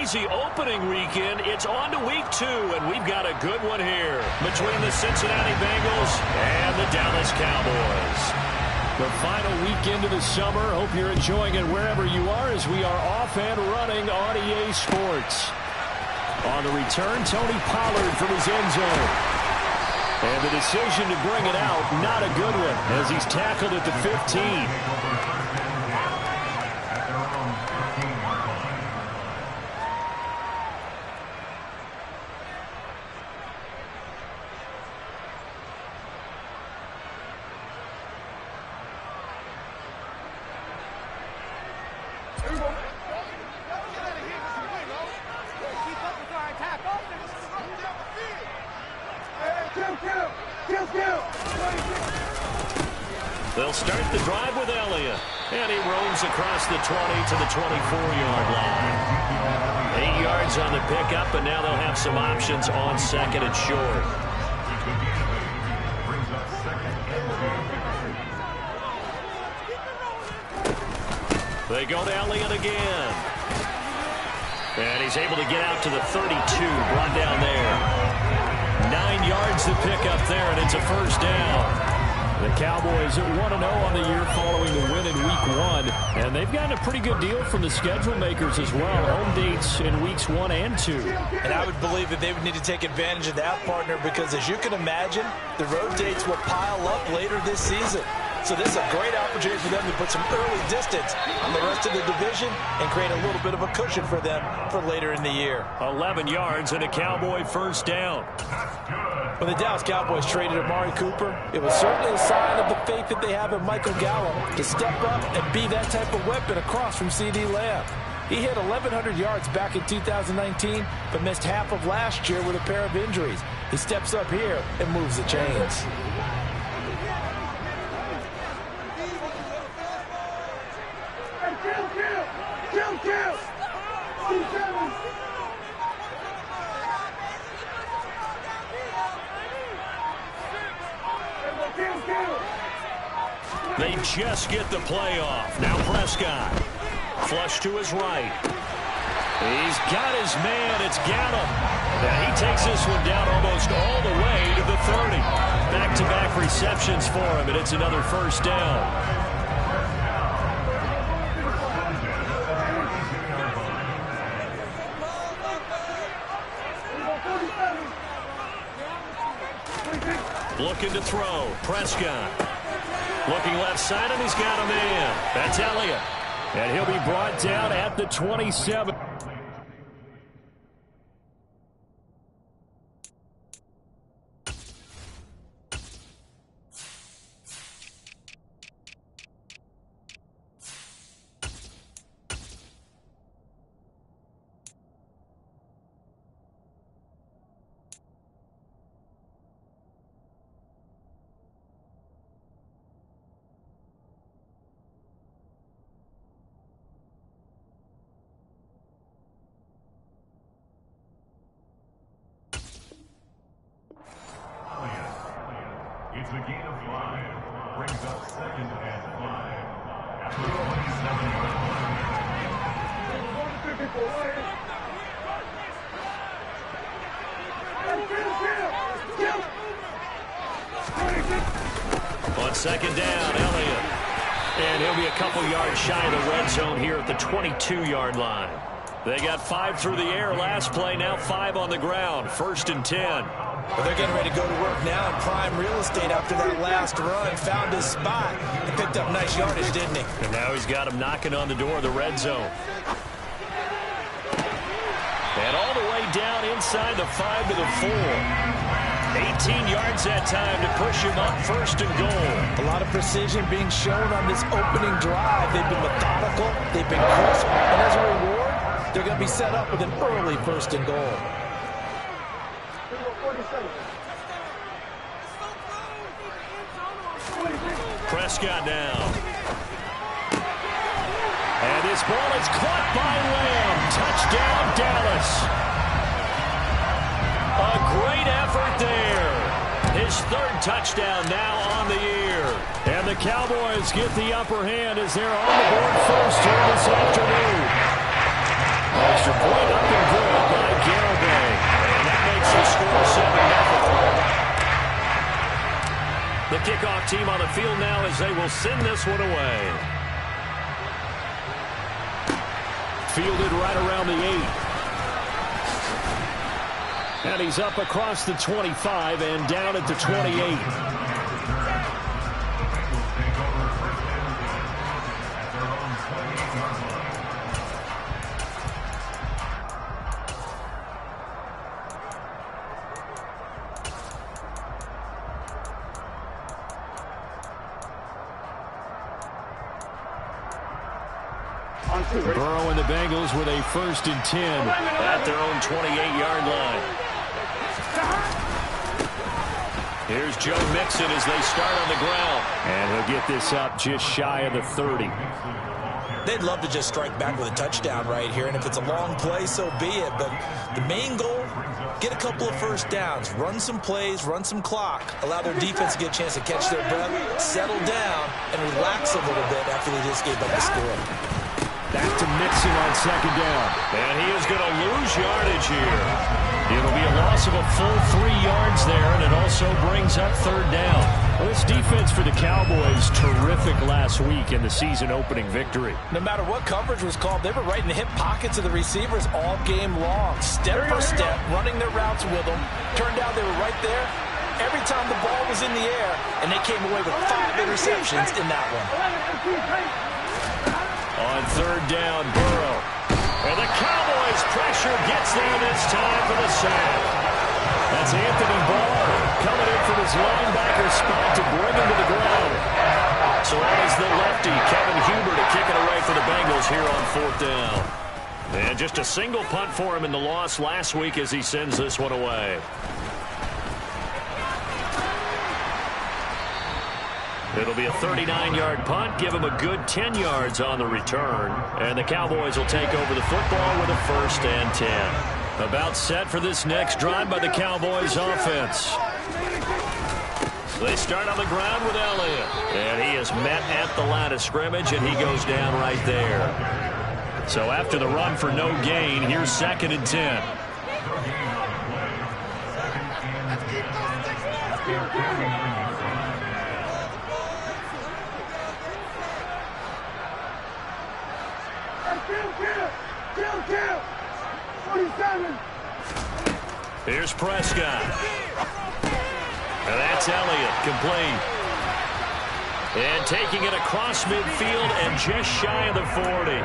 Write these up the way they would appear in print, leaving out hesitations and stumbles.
crazy opening weekend. It's on to week 2, and we've got a good one here between the Cincinnati Bengals and the Dallas Cowboys. The final weekend of the summer. Hope you're enjoying it wherever you are as we are off and running on EA Sports. On the return, Tony Pollard from his end zone. And the decision to bring it out, not a good one, as he's tackled at the 15. They'll start the drive with Elliott. And he roams across the 20 to the 24-yard line. 8 yards on the pickup, and now they'll have some options on second and short. They go to Elliott again. And he's able to get out to the 32, brought down there. 9 yards to pick up there, and it's a first down. The Cowboys at 1-0 on the year following the win in Week 1. And they've gotten a pretty good deal from the schedule makers as well. Home dates in Weeks 1 and 2. And I would believe that they would need to take advantage of that, partner, because as you can imagine, the road dates will pile up later this season. So this is a great opportunity for them to put some early distance on the rest of the division and create a little bit of a cushion for them for later in the year. 11 yards and a Cowboy first down. When the Dallas Cowboys traded Amari Cooper, it was certainly a sign of the faith that they have in Michael Gallup to step up and be that type of weapon across from C.D. Lamb. He hit 1,100 yards back in 2019, but missed half of last year with a pair of injuries. He steps up here and moves the chains. They just get the play off. Now Prescott. Flush to his right. He's got his man. It's Gallup. And he takes this one down almost all the way to the 30. Back-to-back receptions for him, and it's another first down. Looking to throw. Prescott. Looking left side, and he's got a man. That's Elliott. And he'll be brought down at the 27. It's a gain of 5. Brings up second and 5. After 27 yards. On second down, Elliott. And he'll be a couple yards shy of the red zone here at the 22-yard line. They got 5 through the air last play, now 5 on the ground. First and 10. Well, they're getting ready to go to work now in prime real estate after that last run. Found his spot and picked up nice yardage, didn't he? And now he's got him knocking on the door of the red zone. And all the way down inside the 5 to the 4. 18 yards that time to push him up first and goal. A lot of precision being shown on this opening drive. They've been methodical. They've been crisp. And as a reward, they're going to be set up with an early first and goal. Prescott now. And this ball is caught by Lamb. Touchdown, Dallas. A great effort there. His third touchdown now on the year. And the Cowboys get the upper hand as they're on the board first here this afternoon. Extra point up there. kick team on the field now as they will send this one away. Fielded right around the 8. And he's up across the 25 and down at the 28. Burrow and the Bengals with a 1st and 10 at their own 28-yard line. Here's Joe Mixon as they start on the ground. And he'll get this up just shy of the 30. They'd love to just strike back with a touchdown right here, and if it's a long play, so be it. But the main goal, get a couple of first downs, run some plays, run some clock, allow their defense to get a chance to catch their breath, settle down, and relax a little bit after they just gave up the score. Back to Mixon on 2nd down. And he is going to lose yardage here. It'll be a loss of a full 3 yards there, and it also brings up 3rd down. Well, this defense for the Cowboys, terrific last week in the season-opening victory. No matter what coverage was called, they were right in the hip pockets of the receivers all game long. Step for step, running their routes with them. Turned out they were right there every time the ball was in the air, and they came away with 5 interceptions in that one. On 3rd down, Burrow. And the Cowboys' pressure gets there this time for the sack. That's Anthony Barr coming in from his linebacker spot to bring him to the ground. So that is the lefty, Kevin Huber, to kick it away for the Bengals here on 4th down. And just a single punt for him in the loss last week as he sends this one away. It'll be a 39-yard punt, give him a good 10 yards on the return. And the Cowboys will take over the football with a 1st and 10. About set for this next drive by the Cowboys offense. They start on the ground with Elliott. And he is met at the line of scrimmage, and he goes down right there. So after the run for no gain, here's 2nd and 10. Here's Prescott. And that's Elliott, complete. And taking it across midfield and just shy of the 40.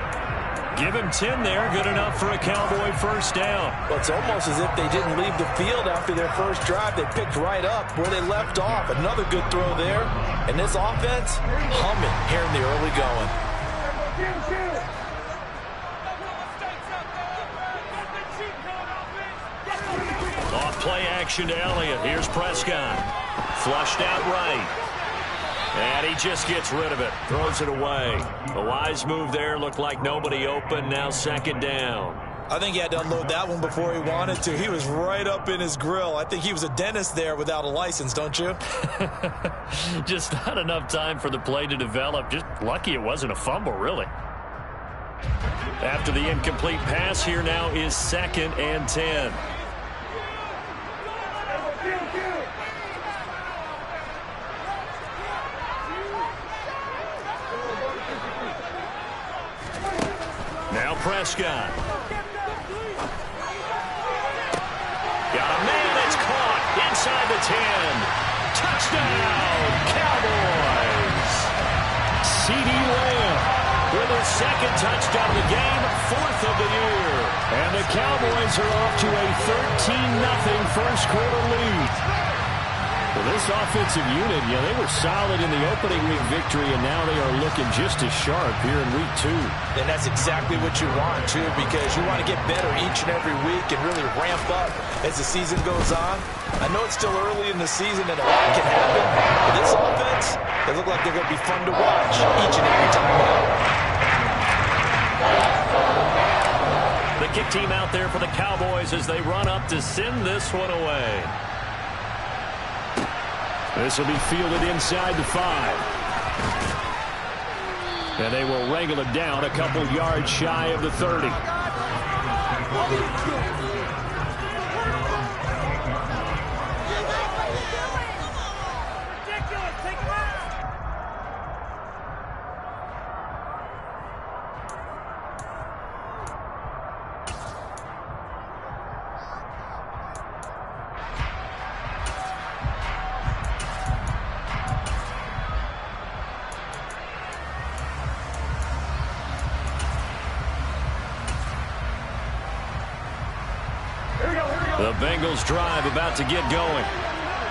Give him 10 there, good enough for a Cowboy 1st down. Well, it's almost as if they didn't leave the field after their first drive. They picked right up where they left off. Another good throw there. And this offense, humming here in the early going. Off play action to Elliott. Here's Prescott. Flushed out right. And he just gets rid of it. Throws it away. A wise move there. Looked like nobody open. Now 2nd down. I think he had to unload that one before he wanted to. He was right up in his grill. I think he was a dentist there without a license, don't you? Just not enough time for the play to develop. Just lucky it wasn't a fumble, really. After the incomplete pass, here now is 2nd and 10. Now Prescott. Got a man that's caught inside the 10. Touchdown, Cowboys. C.D. Lamb with his 2nd touchdown of the game, 4th of the year. And the Cowboys are off to a 13-0 first quarter lead. Well, this offensive unit, yeah, they were solid in the opening week victory, and now they are looking just as sharp here in week 2. And that's exactly what you want, too, because you want to get better each and every week and really ramp up as the season goes on. I know it's still early in the season and a lot can happen, but this offense, they look like they're going to be fun to watch each and every time out. The kick team out there for the Cowboys as they run up to send this one away. This will be fielded inside the 5. And they will wrangle it down a couple yards shy of the 30. The Bengals drive about to get going.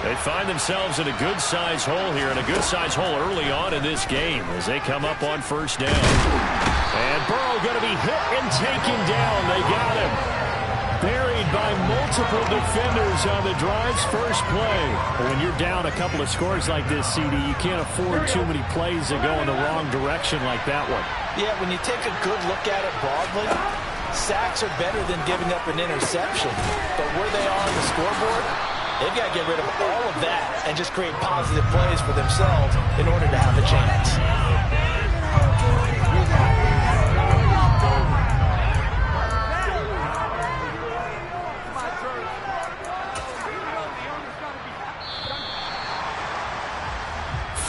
They find themselves in a good-sized hole here, and a good-sized hole early on in this game as they come up on first down. And Burrow going to be hit and taken down. They got him. Buried by multiple defenders on the drive's first play. When you're down a couple of scores like this, CD, you can't afford too many plays that go in the wrong direction like that one. Yeah, when you take a good look at it broadly, sacks are better than giving up an interception. But where they are on the scoreboard, they've got to get rid of all of that and just create positive plays for themselves in order to have a chance.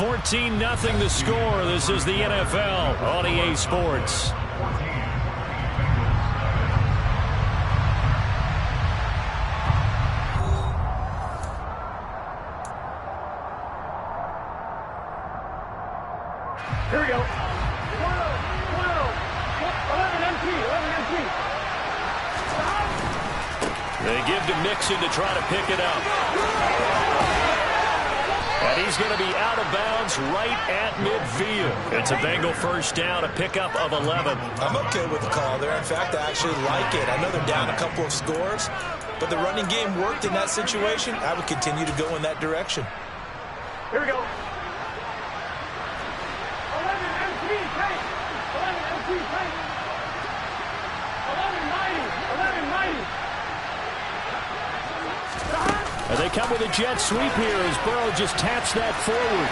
$14-0 the score. This is the NFL on EA Sports. Here we go. 12, 11 MP. They give to Mixon to try to pick it up. And he's going to be out of bounds right at midfield. It's a Bengal first down, a pickup of 11. I'm okay with the call there. In fact, I actually like it. I know they're down a couple of scores, but the running game worked in that situation. I would continue to go in that direction. Here we go. 11 MP tank. 11 MP tank. 1190. 1190. And they come with a jet sweep here as Burrow just taps that forward.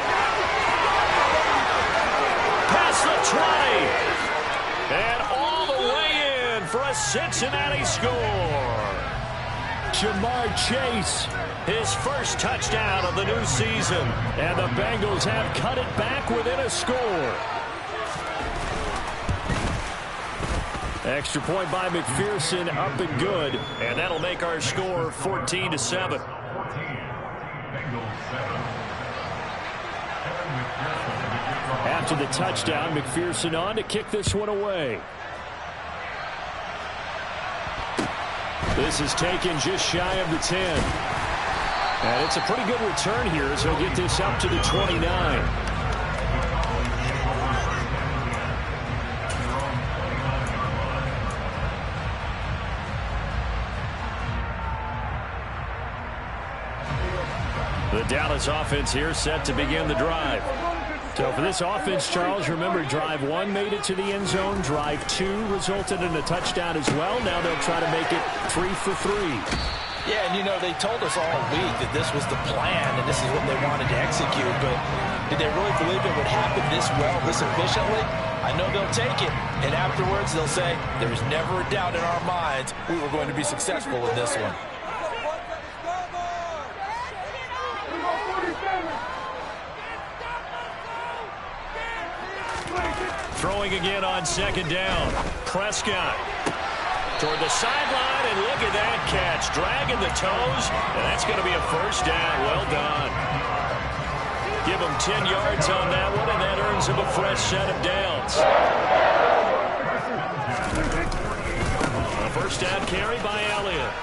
Past the 20. And all the way in for a Cincinnati score. Jamar Chase, his first touchdown of the new season. And the Bengals have cut it back within a score. Extra point by McPherson, up and good. And that'll make our score 14-7. After the touchdown, McPherson on to kick this one away. This is taken just shy of the 10. And it's a pretty good return here as he'll get this up to the 29. The Dallas offense here set to begin the drive. So for this offense, Charles, remember drive 1 made it to the end zone. Drive 2 resulted in a touchdown as well. Now they'll try to make it 3 for 3. Yeah, and you know, they told us all week that this was the plan and this is what they wanted to execute. But did they really believe it would happen this well, this efficiently? I know they'll take it. And afterwards they'll say, there's never a doubt in our minds we were going to be successful in this one. Throwing again on second down. Prescott toward the sideline, and look at that catch. Dragging the toes, and that's going to be a first down. Well done. Give him 10 yards on that one, and that earns him a fresh set of downs. A first down carry by Elliott.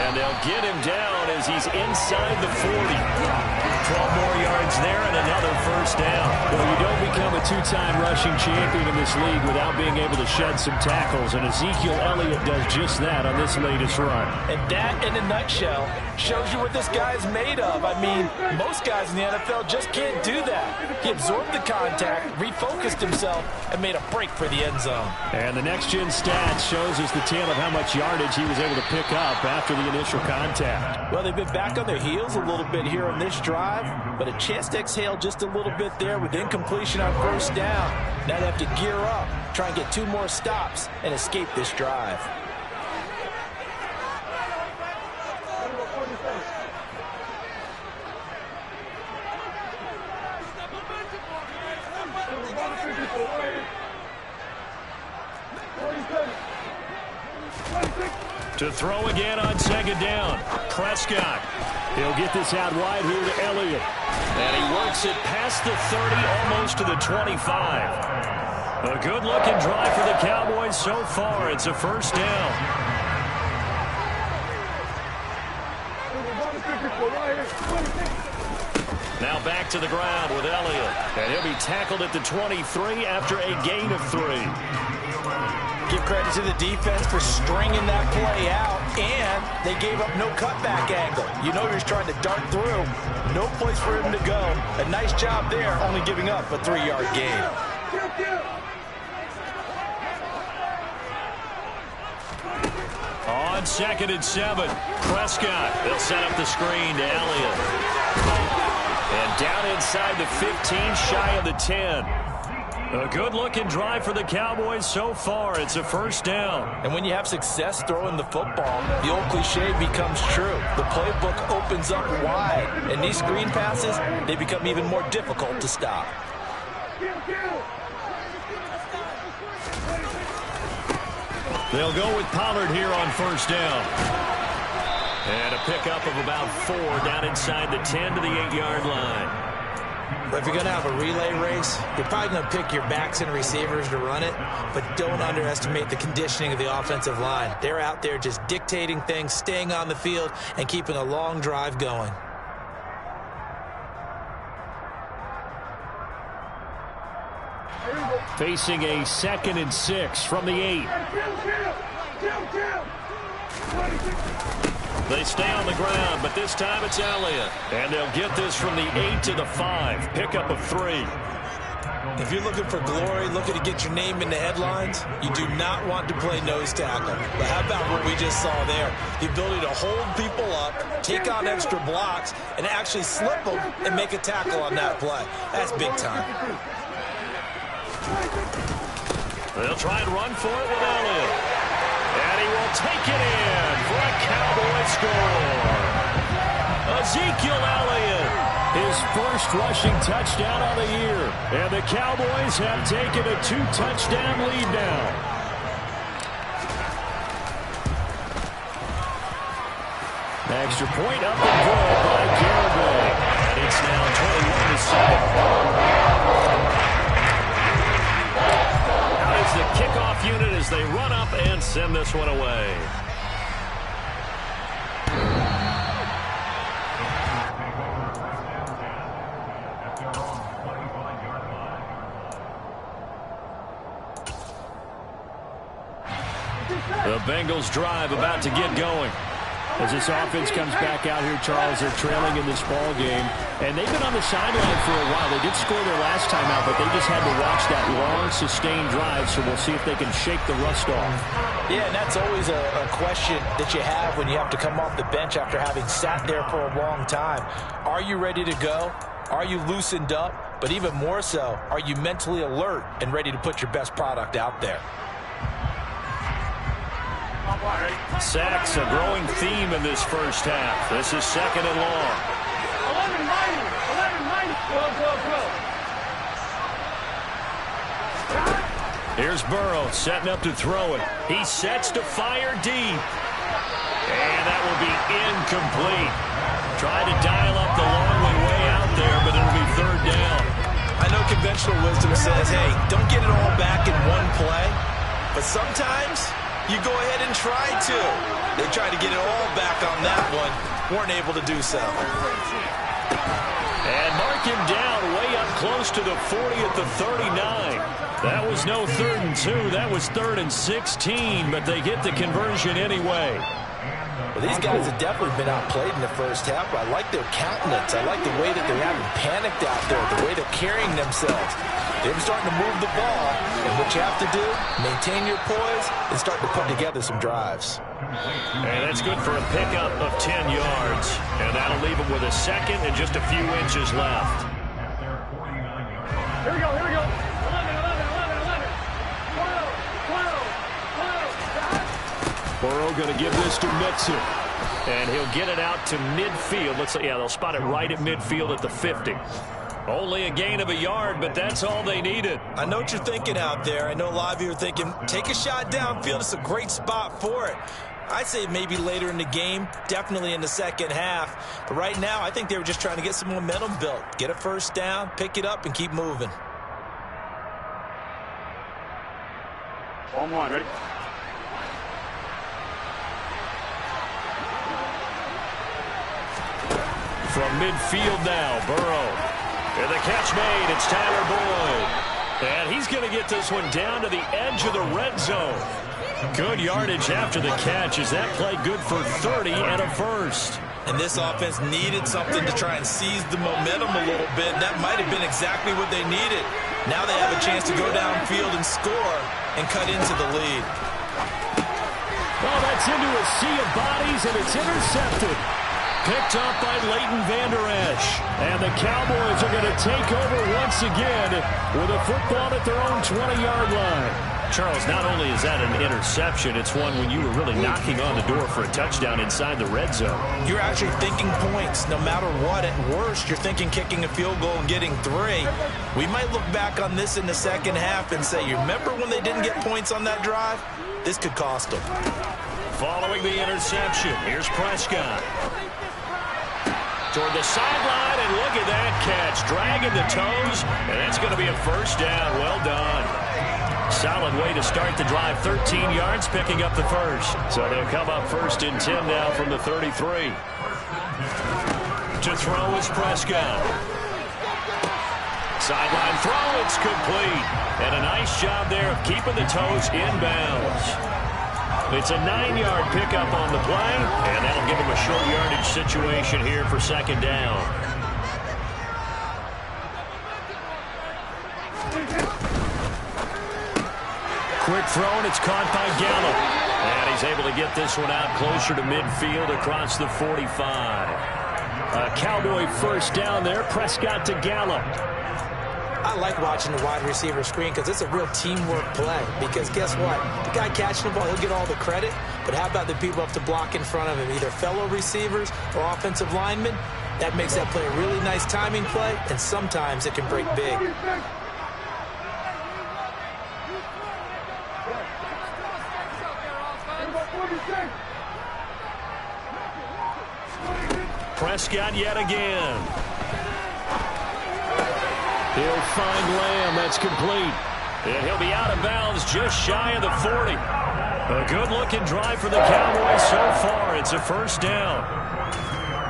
And they'll get him down as he's inside the 40. 12 more yards there and another first down. Well, you don't become a two-time rushing champion in this league without being able to shed some tackles, and Ezekiel Elliott does just that on this latest run. And that, in a nutshell, shows you what this guy's made of. I mean, most guys in the NFL just can't do that. He absorbed the contact, refocused himself, and made a break for the end zone. And the next-gen stats shows us the tale of how much yardage he was able to pick up after the initial contact. Well, they've been back on their heels a little bit here on this drive, but a chance to exhale just a little bit there with incompletion on first down. Now they have to gear up, try and get 2 more stops, and escape this drive. To throw again on second down. Prescott. He'll get this out wide here to Elliott. And he works it past the 30, almost to the 25. A good-looking drive for the Cowboys so far. It's a first down. Now back to the ground with Elliott. And he'll be tackled at the 23 after a gain of 3. Give credit to the defense for stringing that play out, and they gave up no cutback angle. You know he was trying to dart through. No place for him to go. A nice job there, only giving up a 3-yard gain. On 2nd and 7, Prescott. They'll set up the screen to Elliott. And down inside the 15, shy of the 10. A good-looking drive for the Cowboys so far. It's a first down. And when you have success throwing the football, the old cliche becomes true. The playbook opens up wide. And these screen passes, they become even more difficult to stop. They'll go with Pollard here on first down. And a pickup of about 4 down inside the 10 to the 8-yard line. But if you're going to have a relay race, you're probably going to pick your backs and receivers to run it, but don't underestimate the conditioning of the offensive line. They're out there just dictating things, staying on the field, and keeping a long drive going. Facing a 2nd and 6 from the 8. They stay on the ground, but this time it's Elliott. And they'll get this from the 8 to the 5. Pickup of 3. If you're looking for glory, looking to get your name in the headlines, you do not want to play nose tackle. But how about what we just saw there? The ability to hold people up, take on extra blocks, and actually slip them and make a tackle on that play. That's big time. They'll try and run for it with Elliott. And he will take it in for a Cowboy score. Ezekiel Elliott, his first rushing touchdown of the year. And the Cowboys have taken a 2-touchdown lead now. Extra point up and good by Garibay. And it's now 21-7. The kickoff unit as they run up and send this one away. The Bengals drive about to get going. As this offense comes back out here, Charles, they're trailing in this ball game. And they've been on the sideline for a while. They did score their last time out, but they just had to watch that long, sustained drive. So we'll see if they can shake the rust off. Yeah, and that's always a question that you have when you have to come off the bench after having sat there for a long time. Are you ready to go? Are you loosened up? But even more so, are you mentally alert and ready to put your best product out there? Sacks, a growing theme in this first half. This is 2nd and long. 11-9, 11-9. Here's Burrow setting up to throw it. He sets to fire deep. And that will be incomplete. Try to dial up the long way out there, but it'll be 3rd down. I know conventional wisdom says, hey, don't get it all back in one play. But sometimes you go ahead and try to. They tried to get it all back on that one. Weren't able to do so. And mark him down way up close to the 40 at the 39. That was no 3rd and 2. That was 3rd and 16, but they get the conversion anyway. Well, these guys have definitely been outplayed in the first half, but I like their countenance. I like the way that they haven't panicked out there, the way they're carrying themselves. They're starting to move the ball, and what you have to do, maintain your poise and start to put together some drives. And that's good for a pickup of 10 yards, and that'll leave them with a 2nd and just a few inches left. Here we go, here we go. 11, 11, 11, 11. 12, 12, 12. Burrow going to give this to Mixon, and he'll get it out to midfield. They'll spot it right at midfield at the 50. Only a gain of a yard, but that's all they needed. I know what you're thinking out there. I know a lot of you are thinking, take a shot downfield. It's a great spot for it. I'd say maybe later in the game, definitely in the second half. But right now, I think they were just trying to get some momentum built. Get a first down, pick it up, and keep moving. On one, ready? From midfield now, Burrow. And the catch made, it's Tyler Boyd. And he's going to get this one down to the edge of the red zone. Good yardage after the catch as that play good for 30 and a first. And this offense needed something to try and seize the momentum a little bit. That might have been exactly what they needed. Now they have a chance to go downfield and score and cut into the lead. Well, that's into a sea of bodies, and it's intercepted. Picked up by Leighton Vander Esch. And the Cowboys are going to take over once again with a football at their own 20-yard line. Charles, not only is that an interception, it's one when you were really knocking on the door for a touchdown inside the red zone. You're actually thinking points no matter what. At worst, you're thinking kicking a field goal and getting 3. We might look back on this in the second half and say, you remember when they didn't get points on that drive? This could cost them. Following the interception, here's Prescott. Toward the sideline, and look at that catch. Dragging the toes, and that's going to be a first down. Well done. Solid way to start the drive. 13 yards, picking up the first. So they'll come up first and 10 now from the 33. To throw is Prescott. Sideline throw, it's complete. And a nice job there of keeping the toes inbounds. It's a 9-yard pickup on the play, and that'll give him a short yardage situation here for second down. Quick throw, and it's caught by Gallup. And he's able to get this one out closer to midfield across the 45. A Cowboy first down there. Prescott to Gallup. I like watching the wide receiver screen because it's a real teamwork play. Because guess what? The guy catching the ball, he'll get all the credit. But how about the people up to block in front of him, either fellow receivers or offensive linemen? That makes that play a really nice timing play, and sometimes it can break big. Prescott yet again. He'll find Lamb. That's complete. And he'll be out of bounds just shy of the 40. A good-looking drive for the Cowboys so far. It's a first down.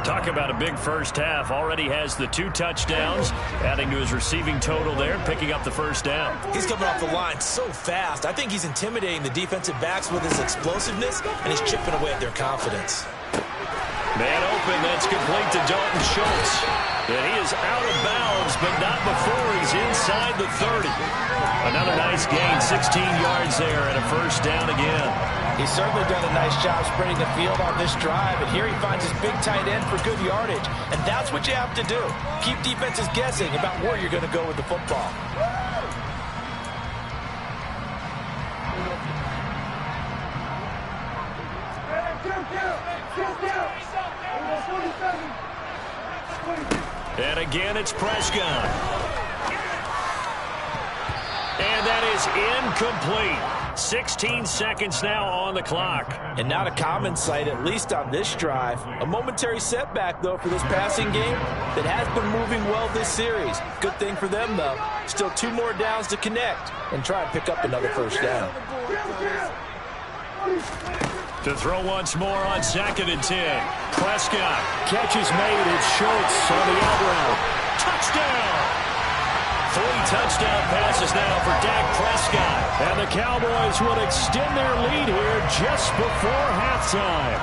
Talk about a big first half. Already has the 2 touchdowns, adding to his receiving total there, picking up the first down. He's coming off the line so fast. I think he's intimidating the defensive backs with his explosiveness, and he's chipping away at their confidence. Man open, that's complete to Dalton Schultz. And he is out of bounds, but not before he's inside the 30. Another nice gain, 16 yards there, and a first down again. He's certainly done a nice job spreading the field on this drive, and here he finds his big tight end for good yardage. And that's what you have to do. Keep defenses guessing about where you're going to go with the football. And again, it's Prescott. And that is incomplete. 16 seconds now on the clock. And not a common sight, at least on this drive. A momentary setback, though, for this passing game that has been moving well this series. Good thing for them, though. Still 2 more downs to connect and try and pick up another first down. To throw once more on 2nd and 10. Prescott. Catch is made. It's Schultz on the out route. Touchdown! 3 touchdown passes now for Dak Prescott. And the Cowboys will extend their lead here just before halftime.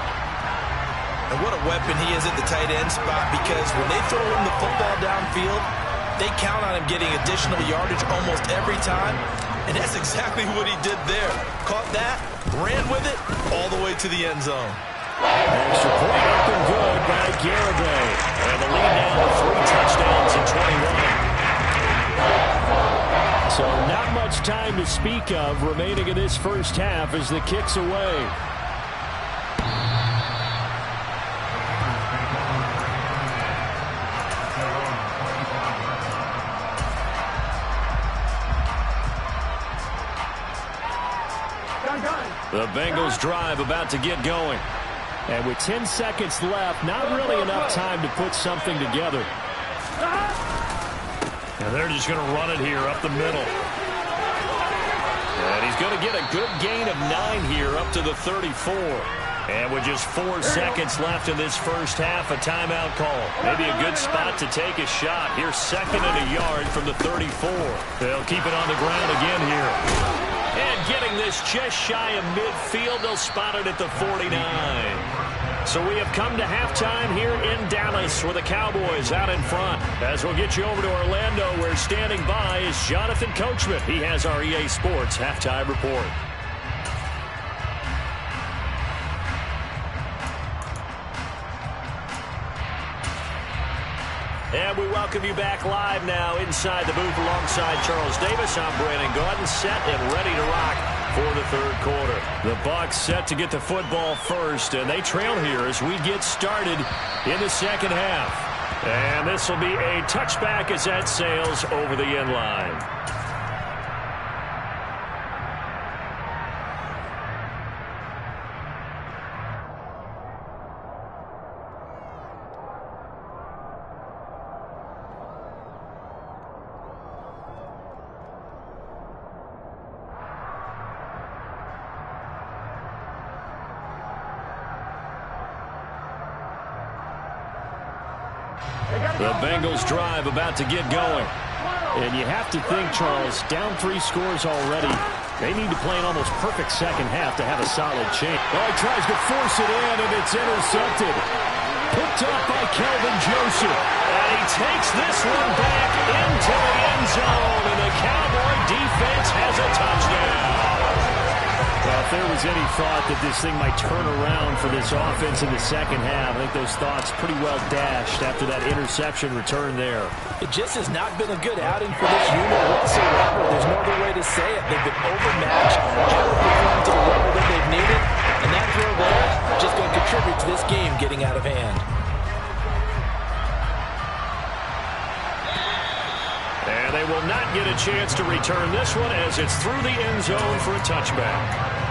And what a weapon he is at the tight end spot, because when they throw him the football downfield, they count on him getting additional yardage almost every time. And that's exactly what he did there. Caught that, ran with it, all the way to the end zone. Extra point up and good by Garibay. And the lead now with 3 touchdowns and 21. So not much time to speak of remaining in this first half as the kick's away. The Bengals drive about to get going. And with 10 seconds left, not really enough time to put something together. And they're just going to run it here up the middle. And he's going to get a good gain of 9 here up to the 34. And with just 4 seconds left in this first half, a timeout call. Maybe a good spot to take a shot. Here's 2nd and a yard from the 34. They'll keep it on the ground again here. And getting this just shy of midfield, they'll spot it at the 49. So we have come to halftime here in Dallas with the Cowboys out in front. As we'll get you over to Orlando, where standing by is Jonathan Coachman. He has our EA Sports halftime report. And we welcome you back live now inside the booth alongside Charles Davis. I'm Brandon Gaudin, set and ready to rock for the third quarter. The Bucs set to get the football first, and they trail here as we get started in the second half. And this will be a touchback as that sails over the end line. The Bengals drive about to get going. And you have to think, Charles, down 3 scores already. They need to play an almost perfect second half to have a solid chance. Oh, he tries to force it in, and it's intercepted. Picked up by Kelvin Joseph. And he takes this one back into the end zone, and the Cowboy defense has a touchdown. Well, if there was any thought that this thing might turn around for this offense in the second half, I think those thoughts pretty well dashed after that interception return there. It just has not been a good outing for this unit whatsoever. There's no other way to say it. They've been overmatched, haven't performed to the level that they've needed, and that throw there just going to contribute to this game getting out of hand. And they will not get a chance to return this one as it's through the end zone for a touchback.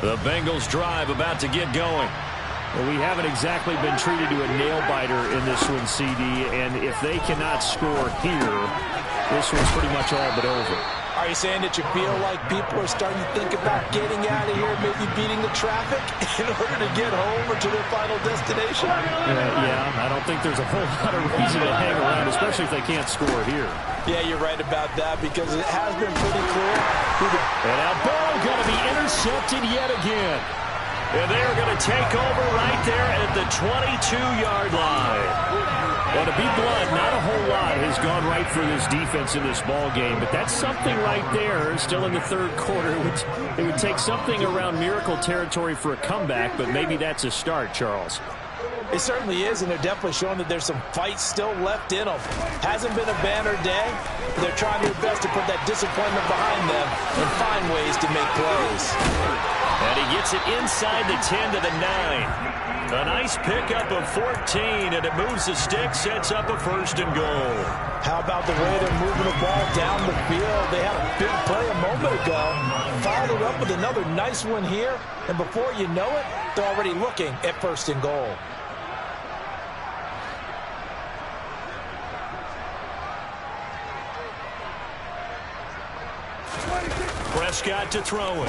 The Bengals drive about to get going. Well, we haven't exactly been treated to a nail-biter in this one, CD, and if they cannot score here, this one's pretty much all but over. Are you saying that you feel like people are starting to think about getting out of here, maybe beating the traffic in order to get home or to their final destination? Yeah, I don't think there's a whole lot of reason to hang around, especially if they can't score here. Yeah, you're right about that because it has been pretty clear. And now ball going to be intercepted yet again. And they are going to take over right there at the 22-yard line. Well, to be blunt, not a whole lot has gone right for this defense in this ball game, but that's something right there. Still in the third quarter, it would take something around miracle territory for a comeback, but maybe that's a start, Charles. It certainly is, and they're definitely showing that there's some fight still left in them. Hasn't been a banner day. They're trying their best to put that disappointment behind them and find ways to make plays. And he gets it inside the 10 to the 9. A nice pickup of 14, and it moves the stick, sets up a 1st and goal. How about the way they're moving the ball down the field? They had a big play a moment ago. Followed it up with another nice one here, and before you know it, they're already looking at 1st and goal. Prescott to throw it.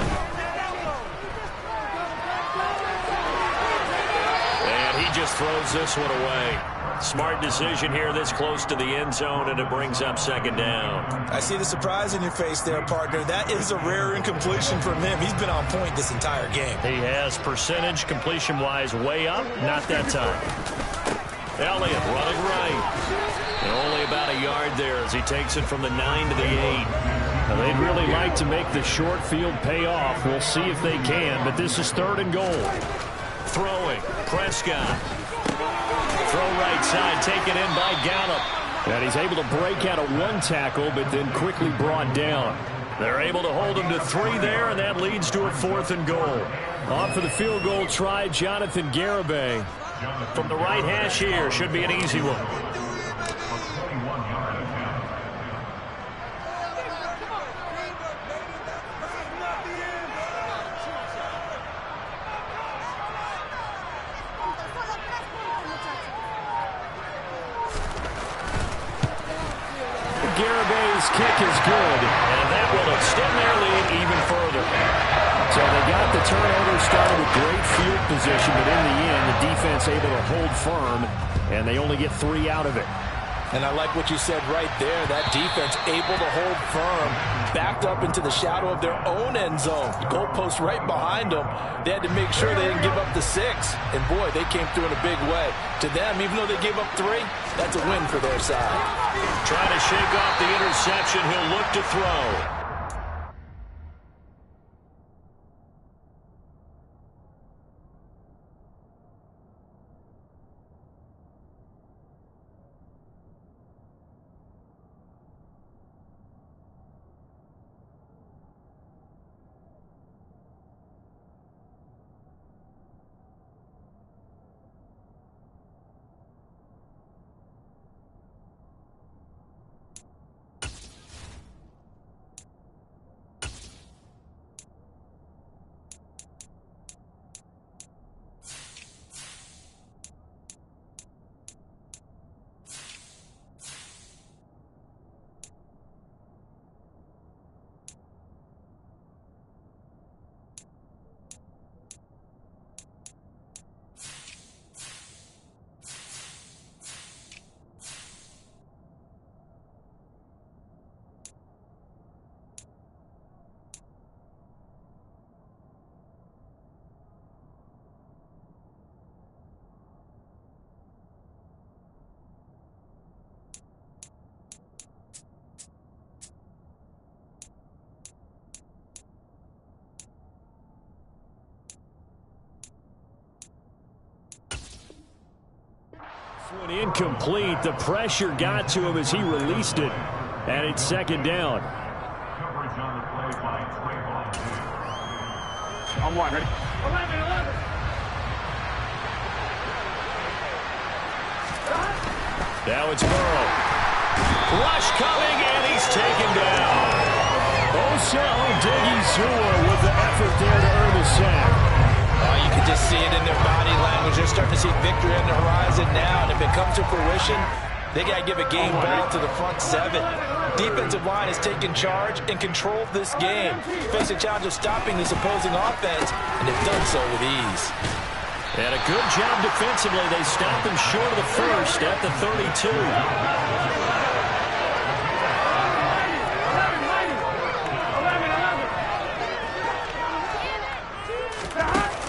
And he just throws this one away. Smart decision here this close to the end zone, and it brings up 2nd down. I see the surprise in your face there, partner. That is a rare incompletion from him. He's been on point this entire game. He has percentage completion-wise way up. Not that time. Elliott running right. And only about a yard there as he takes it from the 9 to the 8. Now, they'd really like to make the short field pay off. We'll see if they can, but this is 3rd and goal. Throwing, Prescott. Throw right side, taken in by Gallup. And he's able to break out of 1 tackle, but then quickly brought down. They're able to hold him to 3 there, and that leads to a 4th and goal. Off for the field goal try, Jonathan Garibay. From the right hash here, should be an easy one. Garabay's kick is good, and that will extend their lead even further. So they got the turnover started with great field position, but in the end, the defense able to hold firm, and they only get 3 out of it. And I like what you said right there. That defense able to hold firm, backed up into the shadow of their own end zone. Goalpost right behind them. They had to make sure they didn't give up the 6. And, boy, they came through in a big way. To them, even though they gave up 3, that's a win for their side. Trying to shake off the interception. He'll look to throw. One incomplete. The pressure got to him as he released it. And it's second down. Coverage on the play by Trayvon. On one, ready? 11. Now it's Burrow. Rush coming, and he's taken down. Osel Diggy-Zua with the effort there to earn the sack. You can just see it in their body language. They're starting to see victory on the horizon now, and if it comes to fruition, they got to give a game back to the front 7. Defensive line has taken charge and controlled this game. Face a challenge of stopping this opposing offense, and they've done so with ease. And a good job defensively. They stopped him short of the first at the 32.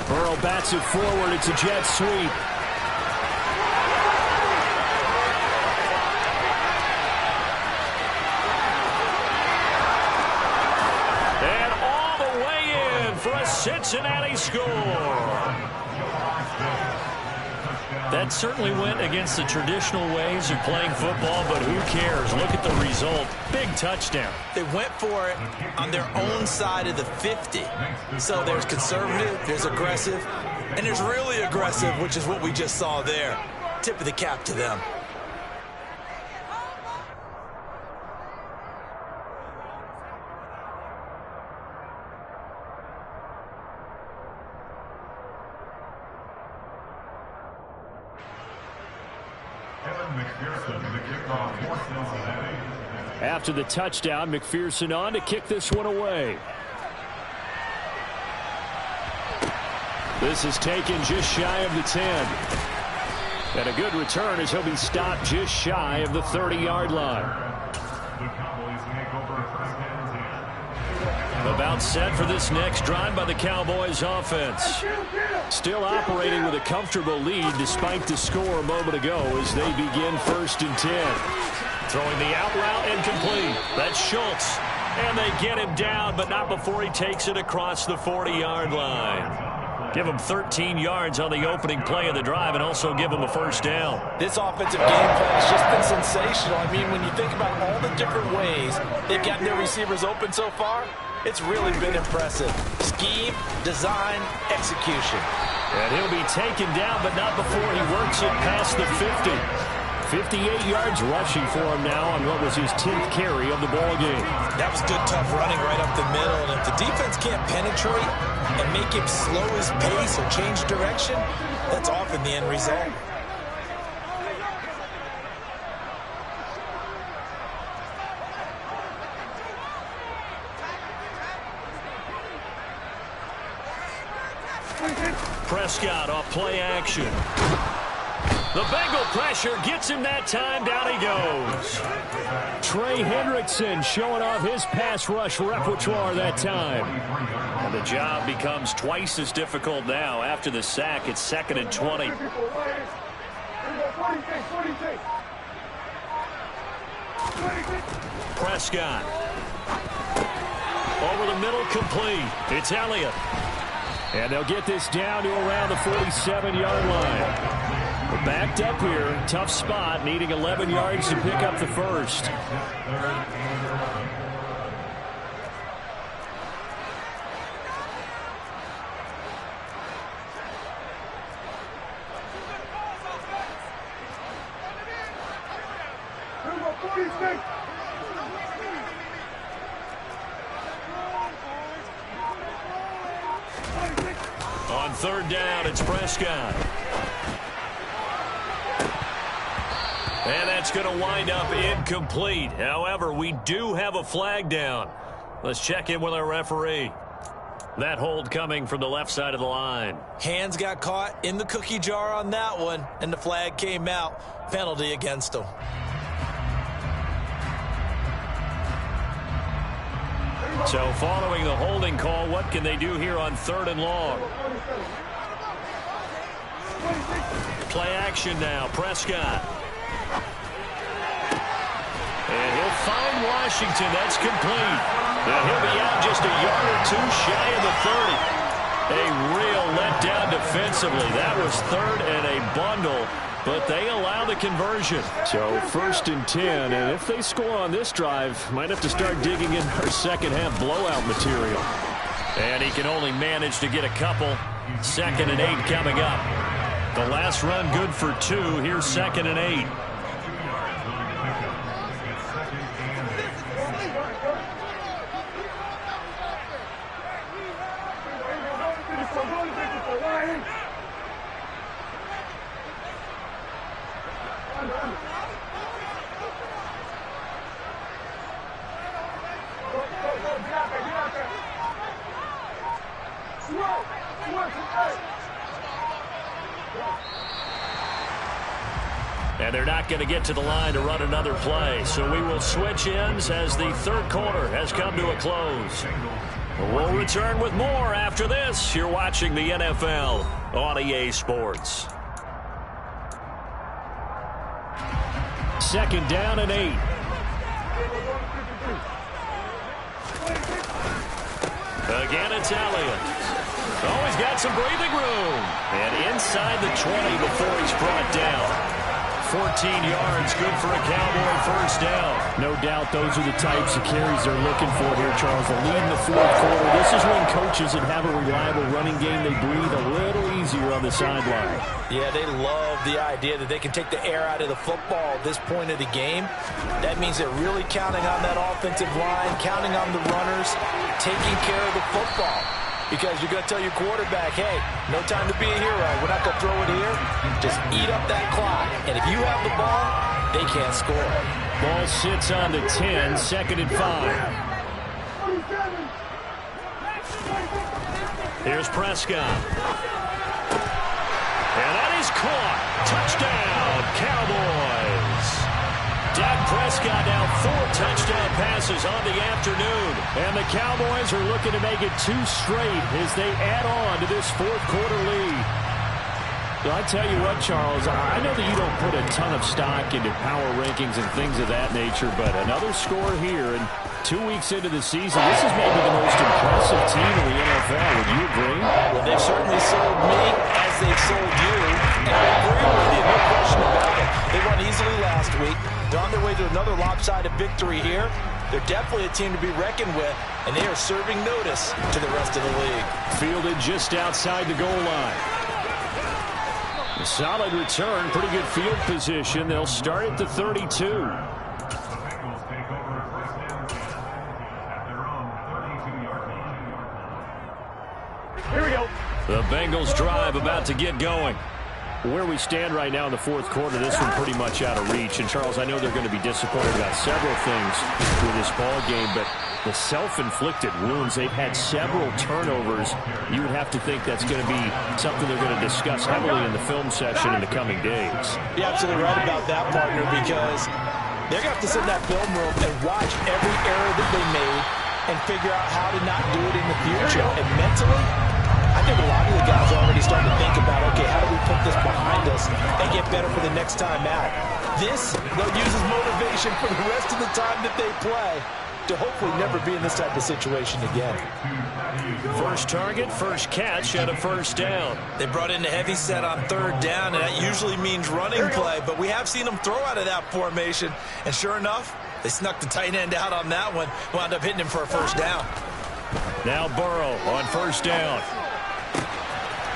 Burrow bats it forward. It's a jet sweep. And all the way in for a Cincinnati score. That certainly went against the traditional ways of playing football, but who cares? Look at the result. Big touchdown. They went for it on their own side of the 50. So there's conservative, there's aggressive, and there's really aggressive, which is what we just saw there. Tip of the cap to them. After the touchdown, McPherson on to kick this one away. This is taken just shy of the 10. And a good return as he'll be stopped just shy of the 30-yard line. About set for this next drive by the Cowboys offense. Still operating with a comfortable lead despite the score a moment ago as they begin 1st and 10. Throwing the out route incomplete. That's Schultz. And they get him down, but not before he takes it across the 40-yard line. Give them 13 yards on the opening play of the drive and also give them a first down. This offensive game plan has just been sensational. I mean, when you think about all the different ways they've gotten their receivers open so far, it's really been impressive. Scheme, design, execution. And he'll be taken down, but not before he works it past the 50. 58 yards rushing for him now on what was his 10th carry of the ball game. That was good, tough running right up the middle. And if the defense can't penetrate and make him slow his pace or change direction, that's often the end result. Prescott off play action. The Bengal pressure gets him that time. Down he goes. Trey Hendrickson showing off his pass rush repertoire that time. And the job becomes twice as difficult now. After the sack, it's 2nd and 20. Prescott. Over the middle, complete. It's Elliott. And they'll get this down to around the 47-yard line. We're backed up here. Tough spot, needing 11 yards to pick up the first. On 3rd down, it's Prescott. And that's going to wind up incomplete. However, we do have a flag down. Let's check in with our referee. That hold coming from the left side of the line. Hands got caught in the cookie jar on that one, and the flag came out. Penalty against him. So following the holding call, what can they do here on 3rd and long? Play action now, Prescott. And he'll find Washington. That's complete. And he'll be out just a yard or two shy of the 30. A real letdown defensively. That was 3rd and a bundle, but they allow the conversion. So 1st and 10, and if they score on this drive, might have to start digging in our second half blowout material. And he can only manage to get a couple. 2nd and 8 coming up. The last run good for 2. Here's 2nd and 8. And they're not going to get to the line to run another play. So we will switch ends as the 3rd quarter has come to a close. We'll return with more after this. You're watching the NFL on EA Sports. 2nd down and 8. Again, it's Elliott. Oh, he's got some breathing room. And inside the 20 before he's brought down. 14 yards, good for a Cowboy first down. No doubt those are the types of carries they're looking for here, Charles. The lead in the 4th quarter. This is when coaches that have a reliable running game, they breathe a little easier on the sideline. Yeah, they love the idea that they can take the air out of the football at this point of the game. That means they're really counting on that offensive line, counting on the runners, taking care of the football. Because you're going to tell your quarterback, hey, no time to be a hero. We're not going to throw it here. Just eat up that clock. And if you have the ball, they can't score. Ball sits on the 10, 2nd and 5. Here's Prescott. And that is caught. Touchdown, Cowboys. Dak Prescott now 4 touchdown passes on the afternoon. And the Cowboys are looking to make it 2 straight as they add on to this 4th quarter lead. Well, I tell you what, Charles, I know that you don't put a ton of stock into power rankings and things of that nature, but another score here, and 2 weeks into the season, this is maybe the most impressive team in the NFL. Would you agree? Well, they've certainly sold me as they've sold you, and I agree with you, no question about it. They won easily last week. They're on their way to another lopsided victory here. They're definitely a team to be reckoned with, and they are serving notice to the rest of the league. Fielded just outside the goal line. A solid return, pretty good field position. They'll start at the 32. The Bengals take over a first down at their own 32-yard line. Here we go. The Bengals drive about to get going. Where we stand right now in the fourth quarter, this one pretty much out of reach. And, Charles, I know they're going to be disappointed about several things with this ball game, but the self-inflicted wounds, they've had several turnovers. You would have to think that's going to be something they're going to discuss heavily in the film session in the coming days. You're absolutely right about that, partner, because they're going to have to sit in that film room and watch every error that they made and figure out how to not do it in the future. And mentally, I think a lot of the guys are already starting to think about, okay, how do we put this behind us and get better for the next time out? This, they'll use as motivation for the rest of the time that they play to hopefully never be in this type of situation again. First target, first catch, and a first down. They brought in the heavy set on third down, and that usually means running play, but we have seen them throw out of that formation, and sure enough, they snuck the tight end out on that one, wound up hitting him for a first down. Now Burrow on first down.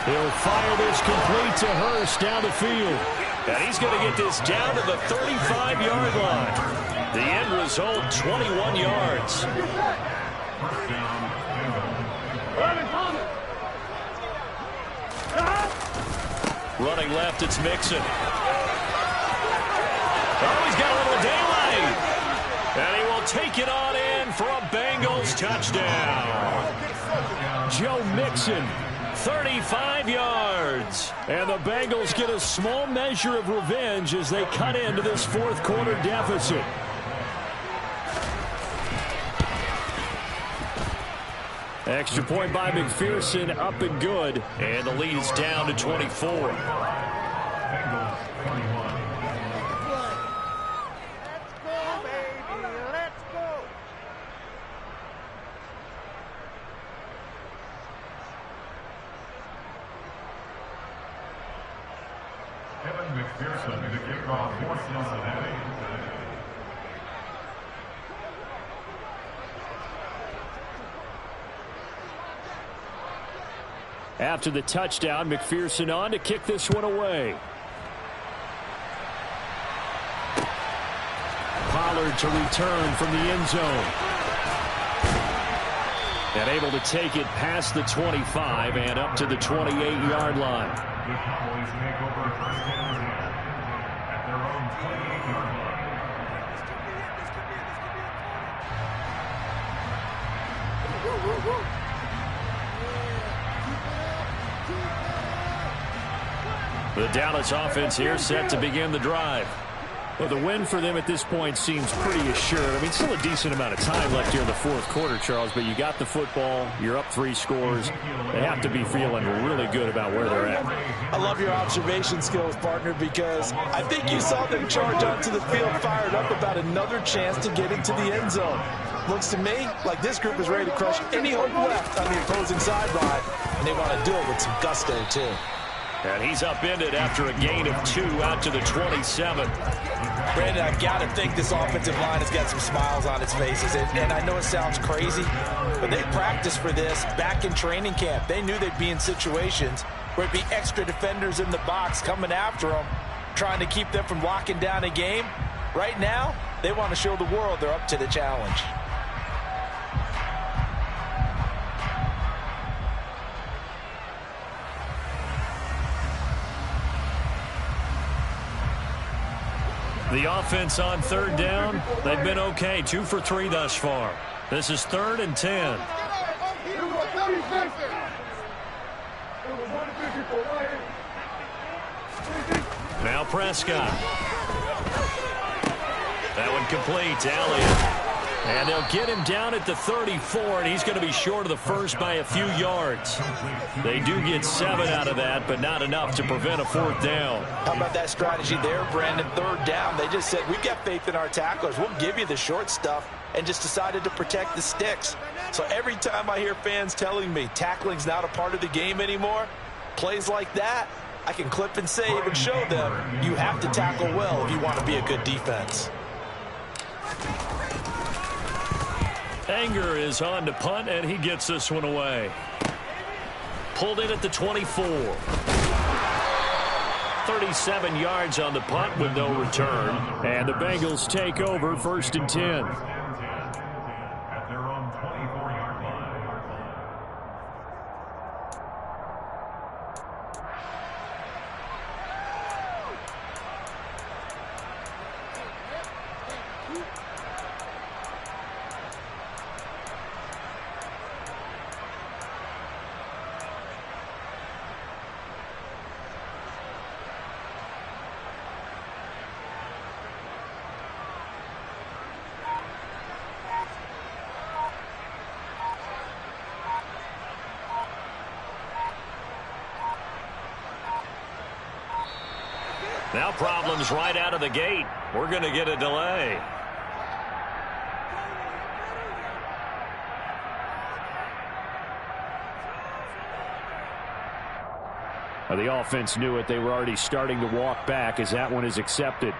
He'll fire this complete to Hurst down the field. And he's going to get this down to the 35-yard line. The end result, 21 yards. Running left, it's Mixon. Oh, he's got a little daylight. And he will take it on in for a Bengals touchdown. Joe Mixon, 35 yards. And the Bengals get a small measure of revenge as they cut into this fourth quarter deficit. Extra point by McPherson, up and good. And the lead is down to 24. Bengals 21. Kevin McPherson to kick off for Cincinnati. After the touchdown, McPherson on to kick this one away. Pollard to return from the end zone. And able to take it past the 25 and up to the 28-yard line. The Cowboys take over first down at their own 28-yard line. The Dallas offense here set to begin the drive. Well, the win for them at this point seems pretty assured. I mean, still a decent amount of time left here in the fourth quarter, Charles, but you got the football, you're up 3 scores. They have to be feeling really good about where they're at. I love your observation skills, partner, because I think you saw them charge onto the field fired up about another chance to get into the end zone. Looks to me like this group is ready to crush any hope left on the opposing sideline, and they want to do it with some gusto, too. And he's upended after a gain of 2 out to the 27. Brandon, I've got to think this offensive line has got some smiles on its faces. And I know it sounds crazy, but they practiced for this back in training camp. They knew they'd be in situations where it'd be extra defenders in the box coming after them, trying to keep them from locking down a game. Right now, they want to show the world they're up to the challenge. The offense on third down, they've been okay. 2 for 3 thus far. This is 3rd and 10. Now Prescott. That one complete. Elliott. And they'll get him down at the 34, and he's going to be short of the first by a few yards. They do get 7 out of that, but not enough to prevent a 4th down. How about that strategy there, Brandon? 3rd down. They just said, we've got faith in our tacklers. We'll give you the short stuff, and just decided to protect the sticks. So every time I hear fans telling me tackling's not a part of the game anymore, plays like that, I can clip and save and show them you have to tackle well if you want to be a good defense. Anger is on to punt, and he gets this one away. Pulled in at the 24. 37 yards on the punt with no return. And the Bengals take over 1st and 10. At their own 24-yard line. Now problems right out of the gate. We're going to get a delay. The offense knew it. They were already starting to walk back as that one is accepted.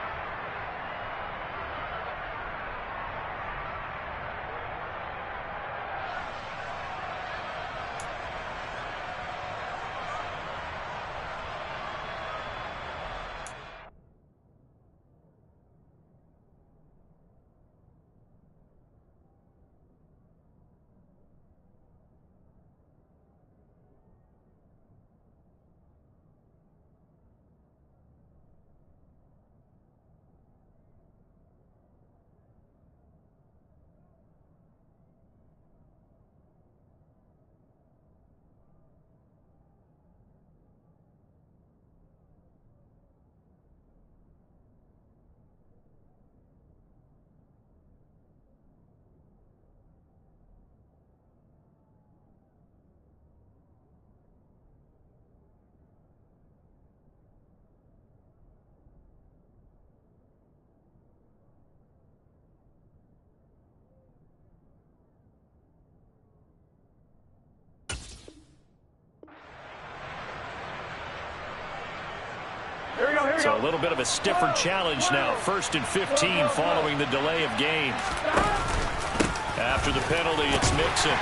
So a little bit of a stiffer challenge now. 1st and 15 following the delay of game. After the penalty, it's Mixon.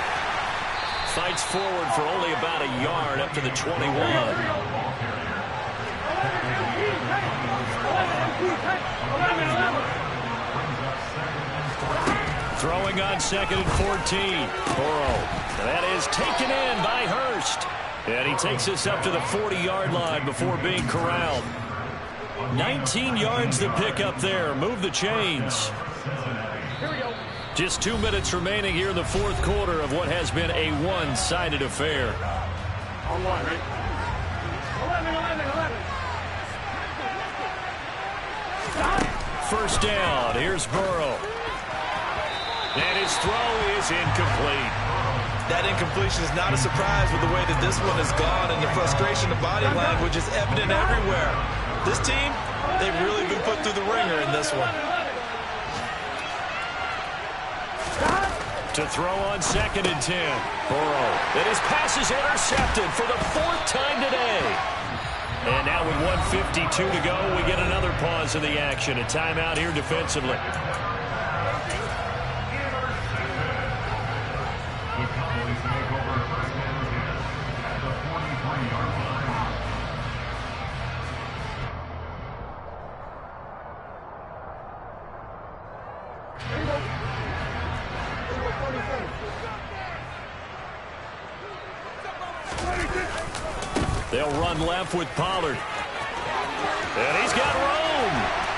Fights forward for only about a yard up to the 21. Throwing on 2nd and 14. Burrow. That is taken in by Hurst. And he takes us up to the 40-yard line before being corralled. 19 yards to pick up there. Move the chains. Just 2 minutes remaining here in the 4th quarter of what has been a one-sided affair. On one, right? 11. 1st down. Here's Burrow. And his throw is incomplete. That incompletion is not a surprise with the way that this one has gone, and the frustration of body language is evident everywhere. This team, they've really been put through the ringer in this one. To throw on 2nd and 10. Burrow. And his pass is intercepted for the 4th time today. And now with 1:52 to go, we get another pause in the action. A timeout here defensively. They'll run left with Pollard. And he's got room.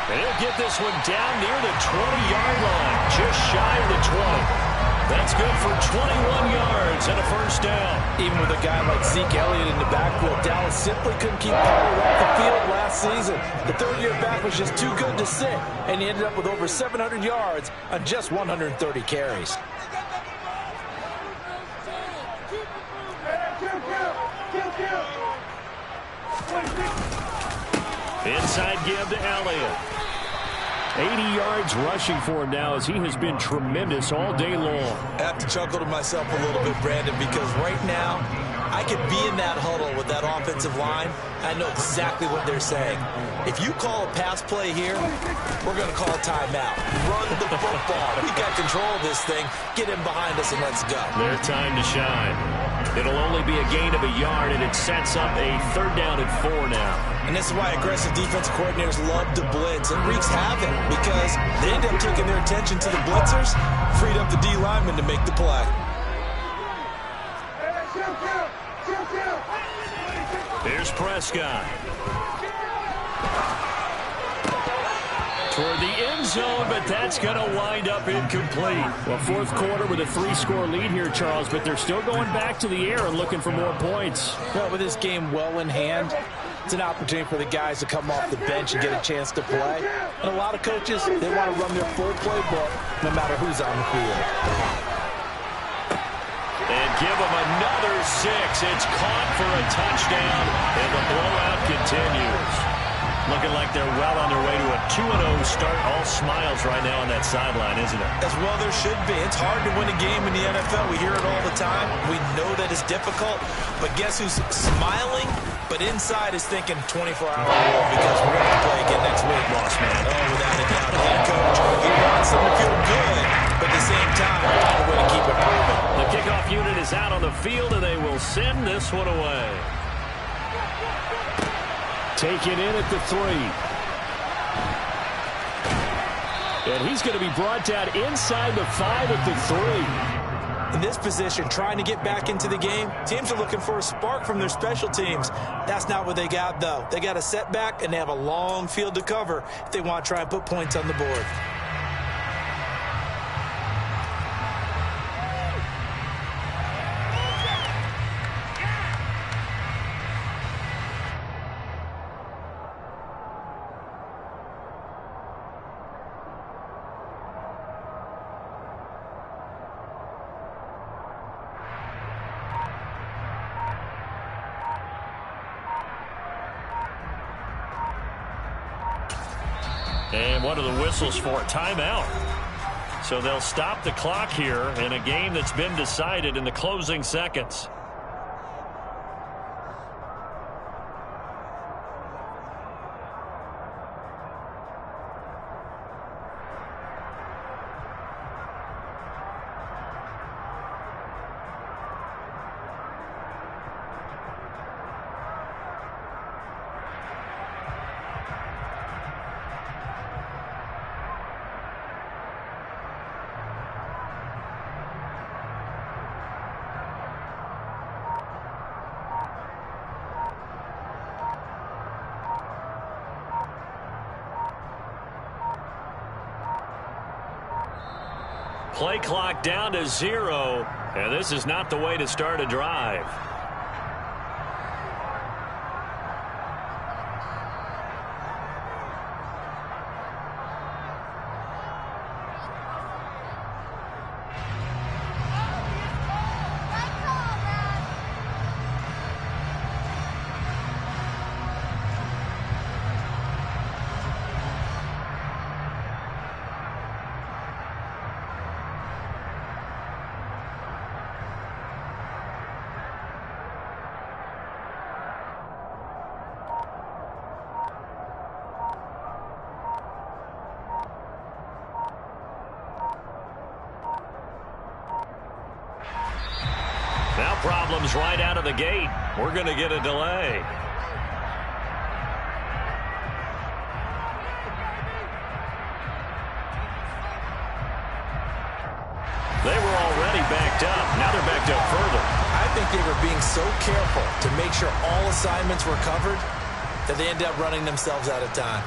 And he'll get this one down near the 20-yard line, just shy of the 20. That's good for 21 yards and a first down. Even with a guy like Zeke Elliott in the backfield, Dallas simply couldn't keep Pollard off the field last season. The third-year back was just too good to sit, and he ended up with over 700 yards on just 130 carries. Inside give to Elliott. 80 yards rushing for him now as he has been tremendous all day long. I have to chuckle to myself a little bit, Brandon, because right now I could be in that huddle with that offensive line. I know exactly what they're saying. If you call a pass play here, we're going to call a timeout. Run the football. We got control of this thing. Get him behind us and let's go. Their time to shine. It'll only be a gain of a yard, and it sets up a 3rd down and 4 now. And this is why aggressive defense coordinators love to blitz. It wreaks havoc because they end up taking their attention to the blitzers, freed up the D lineman to make the play. Here's Prescott. Toward the end zone, but that's going to wind up incomplete. Well, 4th quarter with a 3-score lead here, Charles, but they're still going back to the air and looking for more points. Well, with this game well in hand, it's an opportunity for the guys to come off the bench and get a chance to play. And a lot of coaches, they want to run their full playbook no matter who's on the field. And give them another 6. It's caught for a touchdown, and the blowout continues. Looking like they're well on their way to a 2-0 start. All smiles right now on that sideline, isn't it? As well there should be. It's hard to win a game in the NFL. We hear it all the time. We know that it's difficult. But guess who's smiling? But inside is thinking 24-hour rule because we're going to play again next week, boss man. Oh, without a doubt. Head coach, he wants them to feel good. But at the same time, find a way to keep it moving. The kickoff unit is out on the field, and they will send this one away. Taken in at the 3. And he's going to be brought down inside the 5 at the 3. In this position, trying to get back into the game, teams are looking for a spark from their special teams. That's not what they got, though. They got a setback, and they have a long field to cover if they want to try and put points on the board. And one of the whistles for a timeout. So they'll stop the clock here in a game that's been decided in the closing seconds. Play clock down to 0, and this is not the way to start a drive. Now problems right out of the gate. We're going to get a delay. They were already backed up. Now they're backed up further. I think they were being so careful to make sure all assignments were covered that they ended up running themselves out of time.